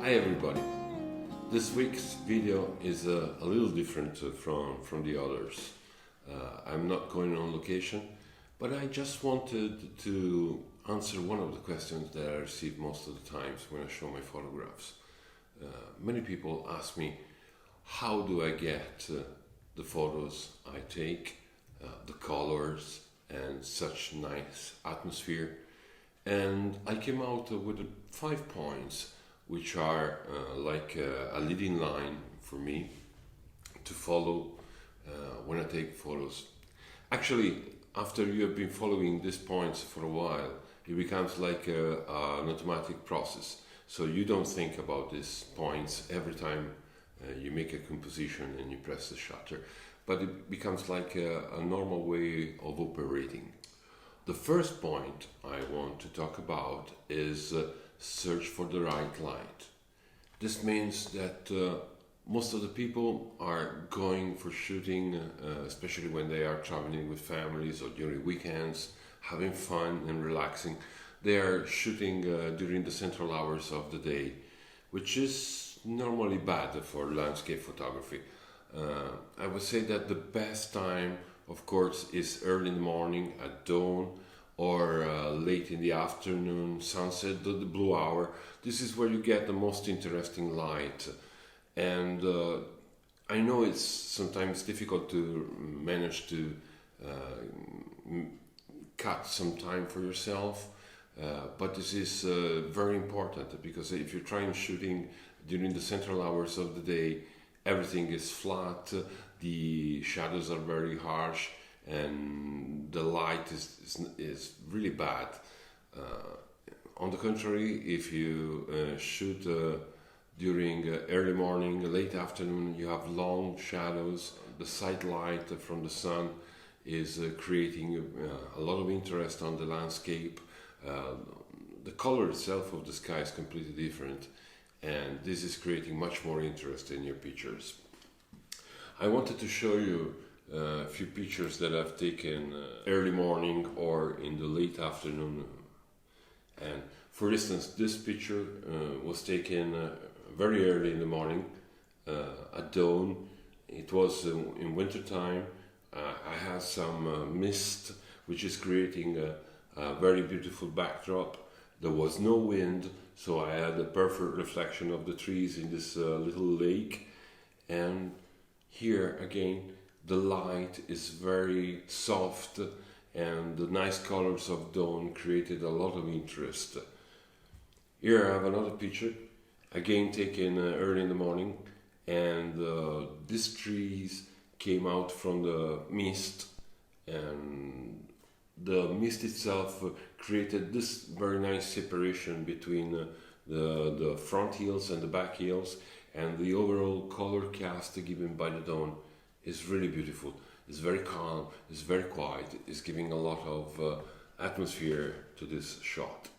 Hi everybody! This week's video is a little different from the others. I'm not going on location, but I just wanted to answer one of the questions that I receive most of the times when I show my photographs. Many people ask me, how do I get the photos I take, the colors and such nice atmosphere? And I came out with 5 points which are like a leading line for me to follow when I take photos. Actually, after you have been following these points for a while, it becomes like an automatic process. So you don't think about these points every time you make a composition and you press the shutter, but it becomes like a normal way of operating. The first point I want to talk about is search for the right light. This means that most of the people are going for shooting, especially when they are traveling with families or during weekends, having fun and relaxing. They are shooting during the central hours of the day, which is normally bad for landscape photography. I would say that the best time, of course, is early in the morning at dawn, or late in the afternoon, sunset, the blue hour. This is where you get the most interesting light. And I know it's sometimes difficult to manage to cut some time for yourself, but this is very important, because if you're trying shooting during the central hours of the day, everything is flat, the shadows are very harsh, and the light is really bad. On the contrary, if you shoot during early morning, late afternoon, you have long shadows. The side light from the sun is creating a lot of interest on the landscape. The color itself of the sky is completely different, and this is creating much more interest in your pictures. I wanted to show you a few pictures that I've taken early morning or in the late afternoon. And for instance, this picture was taken very early in the morning, at dawn. It was in winter time. I had some mist, which is creating a very beautiful backdrop. There was no wind, so I had a perfect reflection of the trees in this little lake. And here again, the light is very soft, and the nice colors of dawn created a lot of interest. Here I have another picture, again taken early in the morning, and these trees came out from the mist, and the mist itself created this very nice separation between the front hills and the back hills, and the overall color cast given by the dawn is really beautiful. It's very calm, it's very quiet, it's giving a lot of atmosphere to this shot.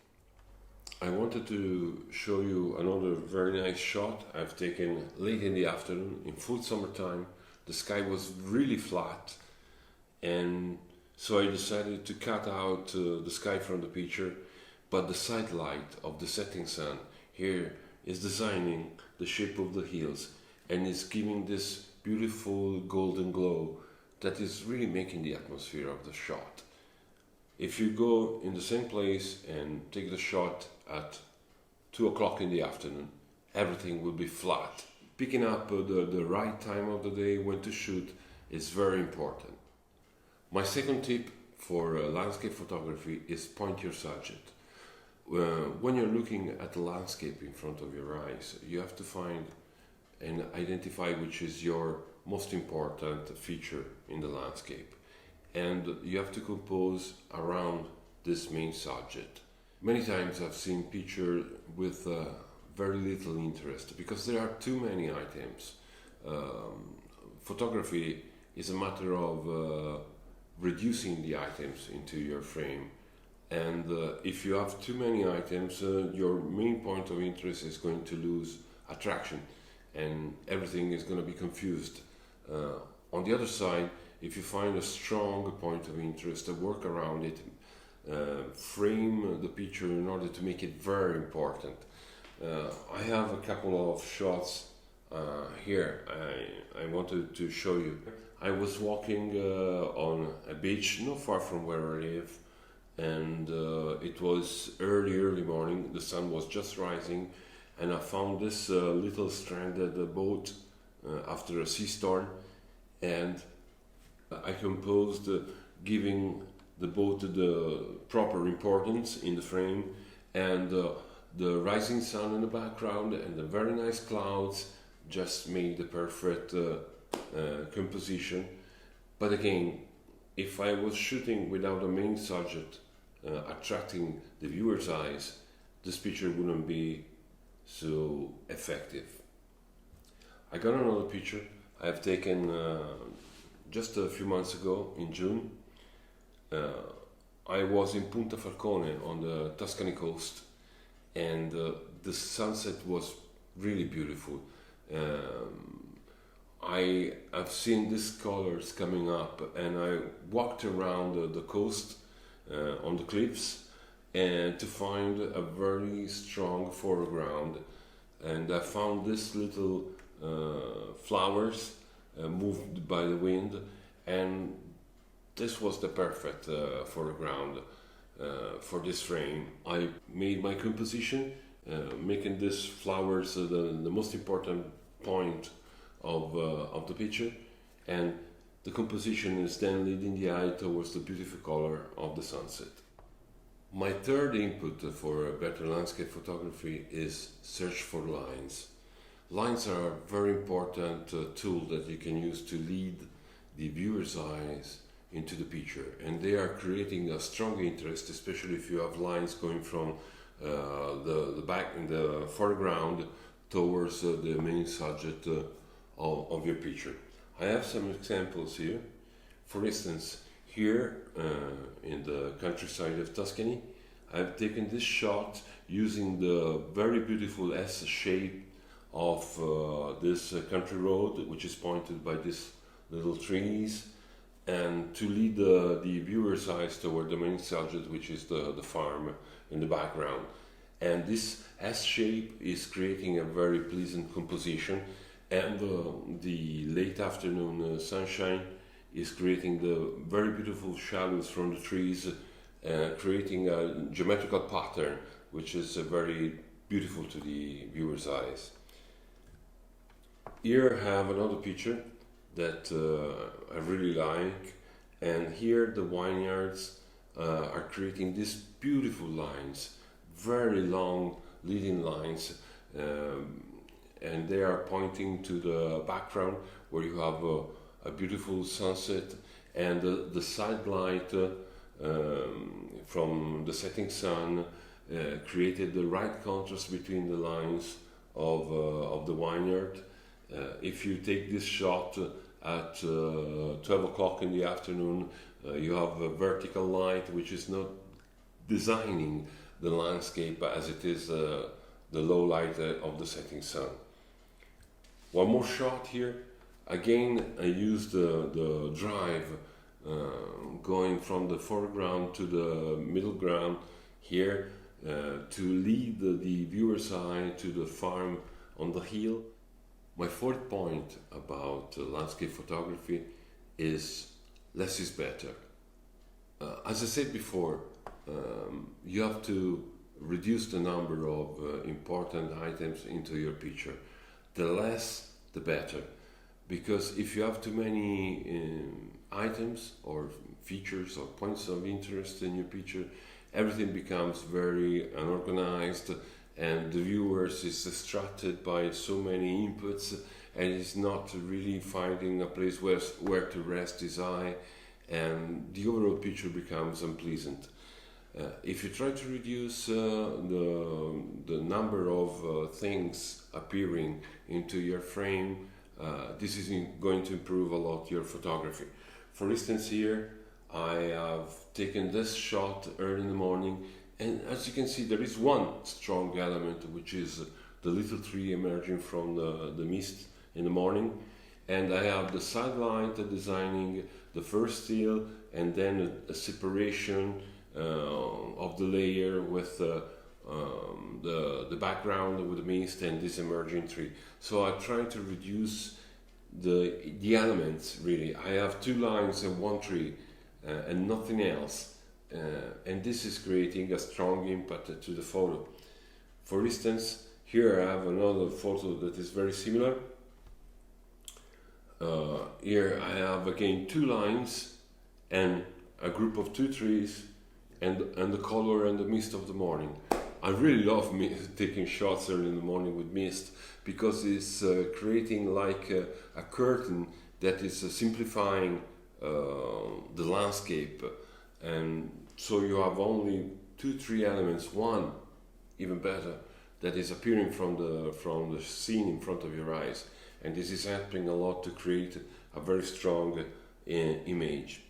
I wanted to show you another very nice shot I've taken late in the afternoon in full summertime. The sky was really flat, and so I decided to cut out the sky from the picture, but the side light of the setting sun here is designing the shape of the hills, and is giving this beautiful golden glow that is really making the atmosphere of the shot. If you go in the same place and take the shot at 2 o'clock in the afternoon, everything will be flat. Picking up the right time of the day when to shoot is very important. My second tip for landscape photography is point your subject. When you're looking at the landscape in front of your eyes, you have to find and identify which is your most important feature in the landscape, and you have to compose around this main subject. Many times I've seen pictures with very little interest because there are too many items. Photography is a matter of reducing the items into your frame, and if you have too many items, your main point of interest is going to lose attraction, and everything is going to be confused. On the other side, if you find a strong point of interest, work around it, frame the picture in order to make it very important. I have a couple of shots here I wanted to show you. I was walking on a beach not far from where I live, and it was early morning. The sun was just rising, and I found this little stranded boat after a sea storm, and I composed giving the boat the proper importance in the frame, and the rising sun in the background and the very nice clouds just made the perfect composition. But again, if I was shooting without a main subject attracting the viewer's eyes, this picture wouldn't be so effective. I got another picture I have taken just a few months ago in June. I was in Punta Falcone on the Tuscany coast, and the sunset was really beautiful. I have seen these colors coming up, and I walked around the coast on the cliffs and to find a very strong foreground, and I found this little flowers moved by the wind, and this was the perfect foreground for this frame. I made my composition, making these flowers the most important point of the picture, and the composition is then leading the eye towards the beautiful color of the sunset. My third input for better landscape photography is search for lines. Lines are a very important tool that you can use to lead the viewer's eyes into the picture, and they are creating a strong interest, especially if you have lines going from the back in the foreground towards the main subject of your picture. I have some examples here. For instance, here in the countryside of Tuscany, I've taken this shot using the very beautiful S shape of this country road, which is pointed by these little trees, and to lead the viewer's eyes toward the main subject, which is the farm in the background. And this S shape is creating a very pleasant composition, and the late afternoon sunshine is creating the very beautiful shadows from the trees, creating a geometrical pattern which is very beautiful to the viewer's eyes. Here I have another picture that I really like, and here the vineyards are creating these beautiful lines, very long leading lines, and they are pointing to the background where you have a beautiful sunset, and the side light from the setting sun created the right contrast between the lines of the vineyard. If you take this shot at 12 o'clock in the afternoon, you have a vertical light which is not designing the landscape as it is the low light of the setting sun. One more shot here. Again, I used the drive going from the foreground to the middle ground here to lead the viewer's eye to the farm on the hill. My fourth point about landscape photography is less is better. As I said before, you have to reduce the number of important items into your picture. The less, the better. Because if you have too many items or features or points of interest in your picture, everything becomes very unorganized, and the viewer is distracted by so many inputs and is not really finding a place where to rest his eye, and the overall picture becomes unpleasant. If you try to reduce the number of things appearing into your frame, this is going to improve a lot your photography. For instance, here I have taken this shot early in the morning, and as you can see, there is one strong element, which is the little tree emerging from the mist in the morning, and I have the side light designing the first still, and then a separation of the layer with the background with the mist and this emerging tree. So I try to reduce the elements really. I have two lines and one tree and nothing else, and this is creating a strong impact to the photo. For instance, here I have another photo that is very similar. Here I have again two lines and a group of two trees and the color and the mist of the morning. I really love taking shots early in the morning with mist because it's creating like a curtain that is simplifying the landscape, and so you have only 2-3 elements, one even better, that is appearing from the scene in front of your eyes, and this is helping a lot to create a very strong image.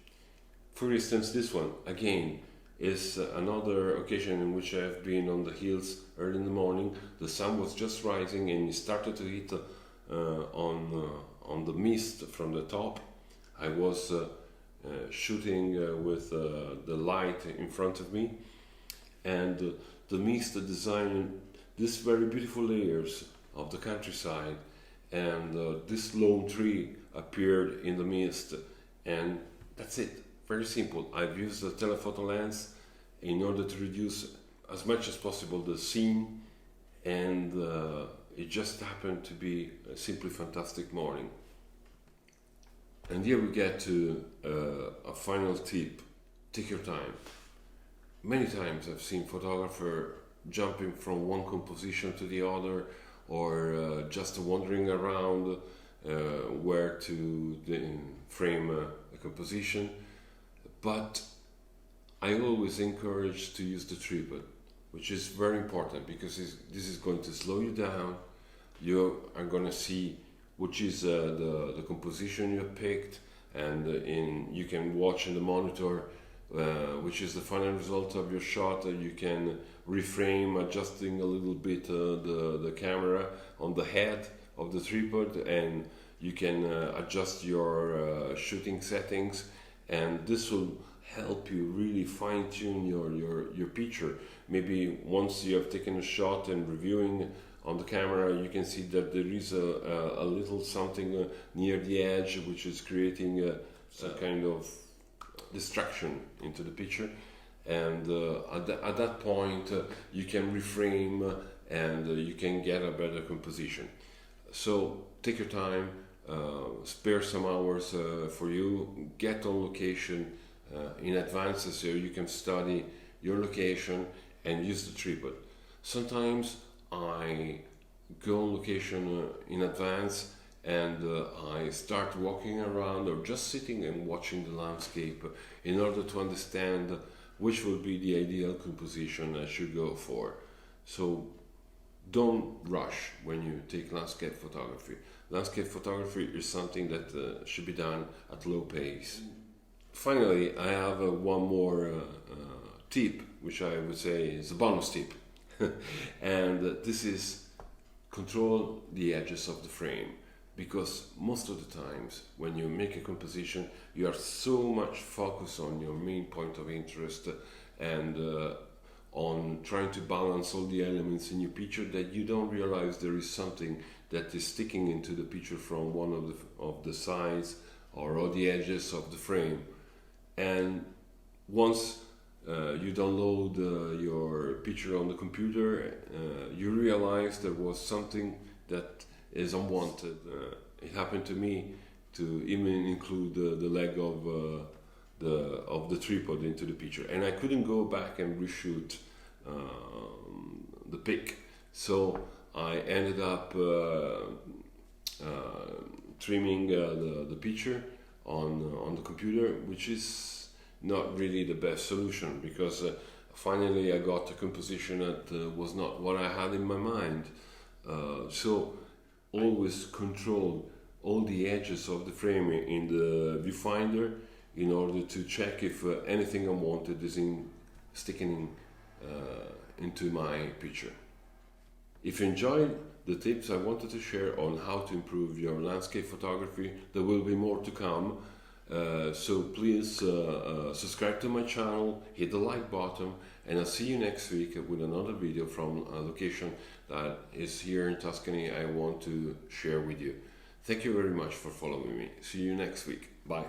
For instance, this one again is another occasion in which I have been on the hills early in the morning. The sun was just rising and it started to hit on the mist from the top. I was shooting with the light in front of me, and the mist designed these very beautiful layers of the countryside, and this lone tree appeared in the mist, and that's it. Very simple. I've used a telephoto lens in order to reduce as much as possible the scene, and it just happened to be a simply fantastic morning. And here we get to a final tip: take your time. Many times I've seen photographers jumping from one composition to the other, or just wandering around where to frame a composition. But I always encourage to use the tripod, which is very important because this is going to slow you down. You are going to see which is the composition you picked, and you can watch in the monitor which is the final result of your shot. You can reframe, adjusting a little bit the camera on the head of the tripod, and you can adjust your shooting settings, and this will help you really fine-tune your picture. Maybe once you have taken a shot and reviewing on the camera, you can see that there is a little something near the edge which is creating some kind of distraction into the picture, and at that point you can reframe and you can get a better composition. So take your time, spare some hours for you, get on location in advance so you can study your location and use the tripod. Sometimes I go on location in advance and I start walking around or just sitting and watching the landscape in order to understand which will be the ideal composition I should go for. So don't rush when you take landscape photography. Landscape photography is something that should be done at low pace. Finally, I have one more tip, which I would say is a bonus tip. And this is control the edges of the frame, because most of the times when you make a composition you are so much focused on your main point of interest and on trying to balance all the elements in your picture that you don't realize there is something that is sticking into the picture from one of the sides or all the edges of the frame. And once you download your picture on the computer, you realize there was something that is unwanted. It happened to me to even include the leg of the tripod into the picture, and I couldn't go back and reshoot the pic. So I ended up trimming the picture on the computer, which is not really the best solution, because finally I got a composition that was not what I had in my mind. So always control all the edges of the frame in the viewfinder in order to check if anything unwanted is sticking into my picture. If you enjoyed the tips I wanted to share on how to improve your landscape photography, there will be more to come. So please subscribe to my channel, hit the like button, and I'll see you next week with another video from a location that is here in Tuscany I want to share with you. Thank you very much for following me. See you next week. Bye.